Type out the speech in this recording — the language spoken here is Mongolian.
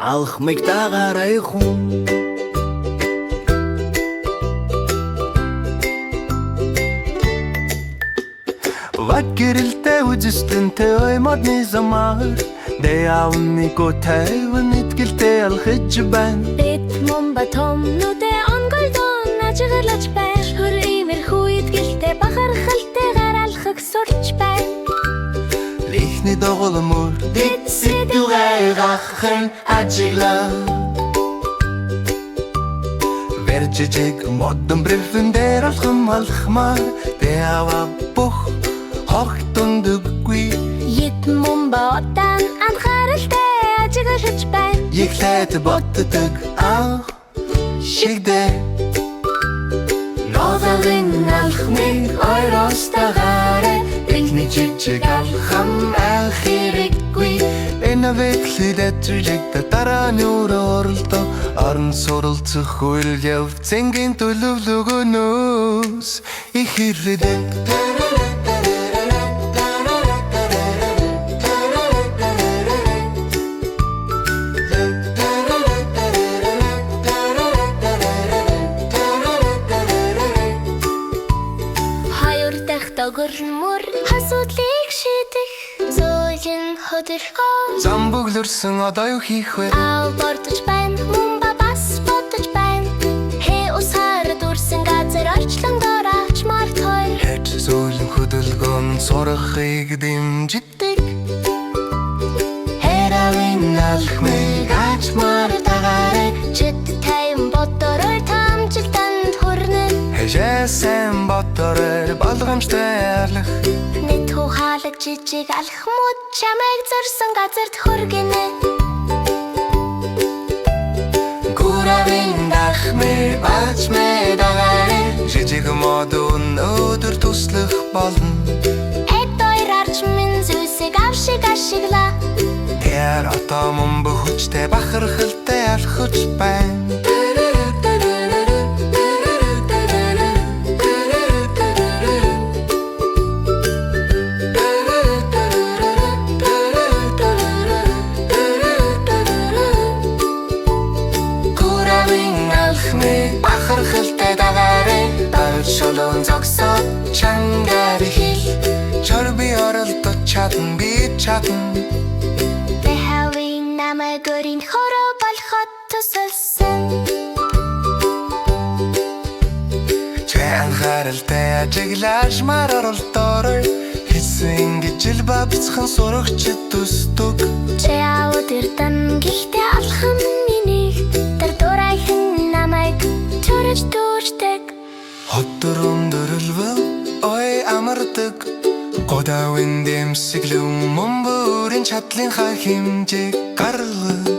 Алхмыг дагаарай хүн. Ват гэрэлтэй үзэстэнтэй ой модны замаар дэавны готэйвэн итгэлтэй алхаж байна. Бид момба томнуудэ онгойдон ажиглаж байна. Хөр иймэрхүү идгэлтэй бахархалтайгаар алхах сурч байна. Лихний доголмор бид сэтгэлгээ гахын ажиглаа. Вержижиг модон брифэн дээр алхмаар дэава бүх хогтундгүй. Ед момба одан анхааралтай ажиглаж байна. Ихлээд боддог шигдэ. Нозалын алхмыг ойростагаарэ ихний жижиг алхам ахирэггүй. Энэ ветлэд зүрэгдэ дараа нь өрөөлдө орон суралцах үйл явцэнгийн төлөвлөгөөнөөс их хэрэг. Догөрмөр асуудлыг шийдэх зөөлөн хөдөлгөөн. Зам бүглэрсэн одоо юу хийх вэ? Бордож байна, мумба бас бодож байна. Хээ усаар дүрсэн газар орчлон дораач мартой. Хэд зөөлөн хөдөлгөөн сурахыг дэмждэг. Хэравин алхмыг ачмаар дагаарай. Чид тайм бодорой тамжилтанд хүрнэ. Хэжээсэн бодорой болгоомжтой арлах. Нэт хухаалаг жижиг алхмууд чамайг зорсон газарт хүргэнэ. Гуравин алхмыг ачмаар дагаарай. Жижиг модон өдөр туслах болно. Эд ойр арч минь зүйлсийг авшиг ашигла. Тэр одоо мөн бүхчтэй бахархалтай алхаж байна. Бахархалтай дагаарай. Шолон зогсоод чангаар хил. Чор би оролдож чадна, би чадна. Тэхэвийн намайг өрийн хороо болоход тусалсан. Анхааралтай ажиглаж мар оролдорой. Хэлсэн гэж ил бабцхан сурагчд төстөг. Чаудэртэн гихтээ алхам минийг тэр дурайхан намайг төрөж дүүрдэг. Хотор өндөрөлвөө ой амардаг. Годавын дэмсэглэн мөн бүрийн чадлынхаа хэмжээг гаргав.